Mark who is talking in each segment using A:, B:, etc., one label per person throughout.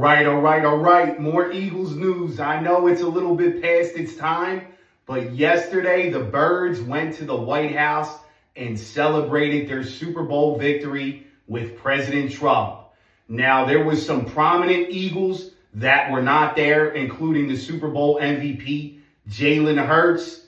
A: All right. More Eagles news. I know it's a little bit past its time, but yesterday the Birds went to the White House and celebrated their Super Bowl victory with President Trump. Now, there was some prominent Eagles that were not there, including the Super Bowl MVP, Jalen Hurts,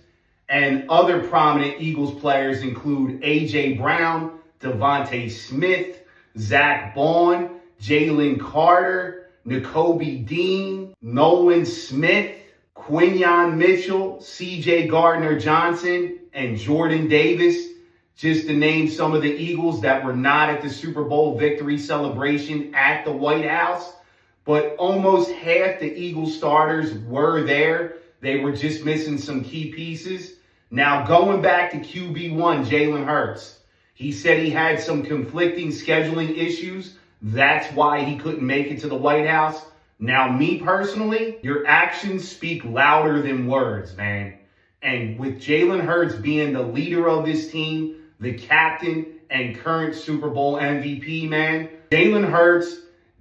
A: and other prominent Eagles players include A.J. Brown, Devontae Smith, Zach Bond, Jalen Carter, Nakobe Dean, Nolan Smith, Quinyon Mitchell, C.J. Gardner-Johnson, and Jordan Davis, just to name some of the Eagles that were not at the Super Bowl victory celebration at the White House. But almost half the Eagles starters were there. They were just missing some key pieces. Now, going back to QB1, Jalen Hurts, he said he had some conflicting scheduling issues. That's why he couldn't make it to the White House. Now, me personally, your actions speak louder than words, man. And with Jalen Hurts being the leader of this team, the captain and current Super Bowl MVP, man, Jalen Hurts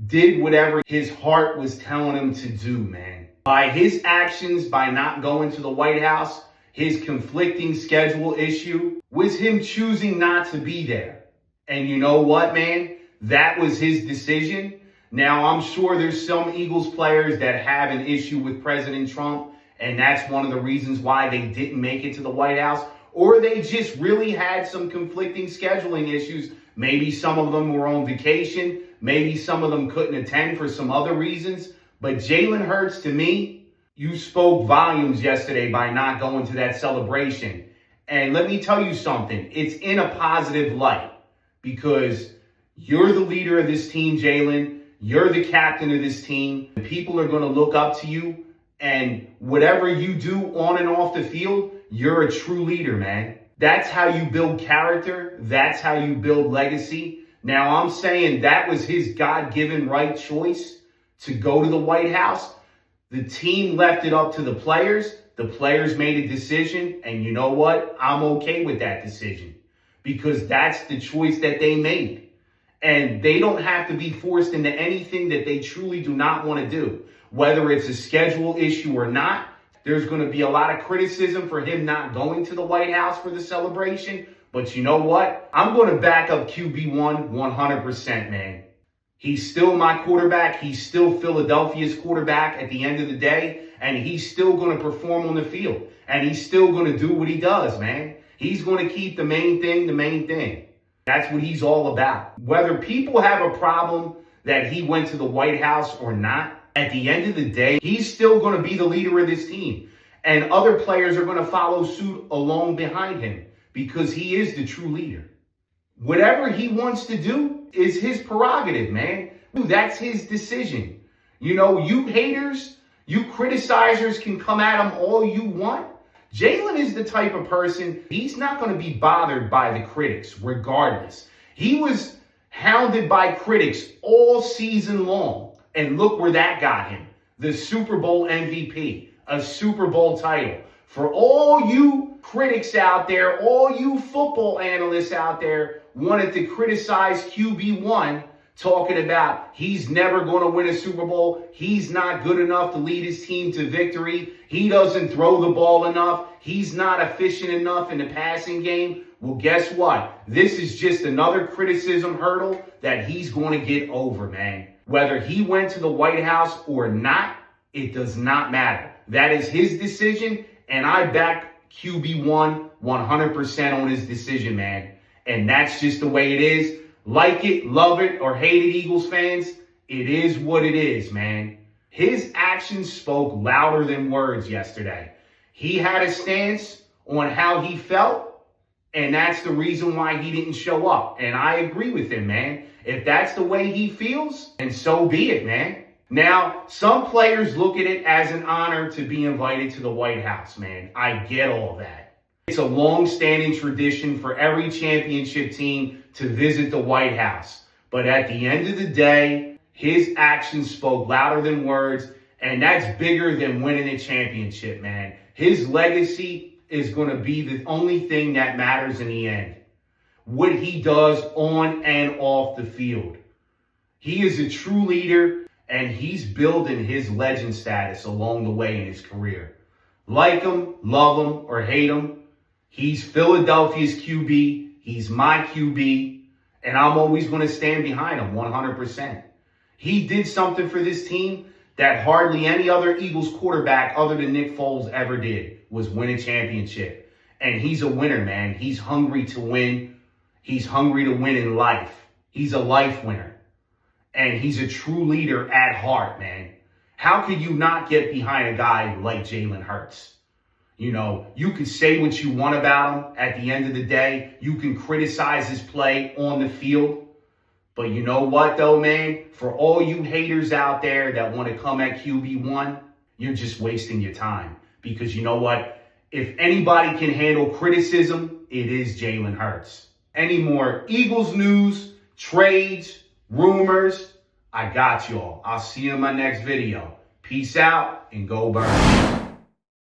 A: did whatever his heart was telling him to do, man. By his actions, by not going to the White House, his conflicting schedule issue was him choosing not to be there. And you know what, man? That was his decision. Now, I'm sure there's some Eagles players that have an issue with President Trump, and that's one of the reasons why they didn't make it to the White House, or they just really had some conflicting scheduling issues. Maybe some of them were on vacation. Maybe some of them couldn't attend for some other reasons. But Jalen Hurts, to me, you spoke volumes yesterday by not going to that celebration. And let me tell you something. It's in a positive light because you're the leader of this team, Jalen. You're the captain of this team. People are going to look up to you. And whatever you do on and off the field, you're a true leader, man. That's how you build character. That's how you build legacy. Now, I'm saying that was his God-given right choice to go to the White House. The team left it up to the players. The players made a decision. And you know what? I'm okay with that decision because that's the choice that they made. And they don't have to be forced into anything that they truly do not want to do. Whether it's a schedule issue or not, there's going to be a lot of criticism for him not going to the White House for the celebration. But you know what? I'm going to back up QB1 100%, man. He's still my quarterback. He's still Philadelphia's quarterback at the end of the day. And he's still going to perform on the field. And he's still going to do what he does, man. He's going to keep the main thing the main thing. That's what he's all about. Whether people have a problem that he went to the White House or not, at the end of the day, he's still going to be the leader of this team. And other players are going to follow suit along behind him because he is the true leader. Whatever he wants to do is his prerogative, man. That's his decision. You know, you haters, you criticizers can come at him all you want. Jalen is the type of person, he's not going to be bothered by the critics regardless. He was hounded by critics all season long. And look where that got him. The Super Bowl MVP, a Super Bowl title. For all you critics out there, all you football analysts out there wanted to criticize QB1, talking about he's never going to win a Super Bowl. He's not good enough to lead his team to victory. He doesn't throw the ball enough. He's not efficient enough in the passing game. Well, guess what? This is just another criticism hurdle that he's going to get over, man. Whether he went to the White House or not, it does not matter. That is his decision, and I back QB1 100% on his decision, man. And that's just the way it is. Like it, love it, or hate it, Eagles fans, it is what it is, man. His actions spoke louder than words yesterday. He had a stance on how he felt, and that's the reason why he didn't show up. And I agree with him, man. If that's the way he feels, then so be it, man. Now, some players look at it as an honor to be invited to the White House, man. I get all that. It's a long-standing tradition for every championship team to visit the White House. But at the end of the day, his actions spoke louder than words, and that's bigger than winning a championship, man. His legacy is going to be the only thing that matters in the end. What he does on and off the field. He is a true leader, And he's building his legend status along the way in his career. Like him, love him, or hate him, he's Philadelphia's QB. He's my QB. And I'm always going to stand behind him 100%. He did something for this team that hardly any other Eagles quarterback other than Nick Foles ever did, was win a championship. And he's a winner, man. He's hungry to win. He's hungry to win in life. He's a life winner. And he's a true leader at heart, man. How could you not get behind a guy like Jalen Hurts? You know, you can say what you want about him. At the end of the day, you can criticize his play on the field. But you know what, though, man? For all you haters out there that want to come at QB1, you're just wasting your time. Because you know what? If anybody can handle criticism, it is Jalen Hurts. Any more Eagles news, trades, rumors, I got y'all. I'll see you in my next video. Peace out and go Birds.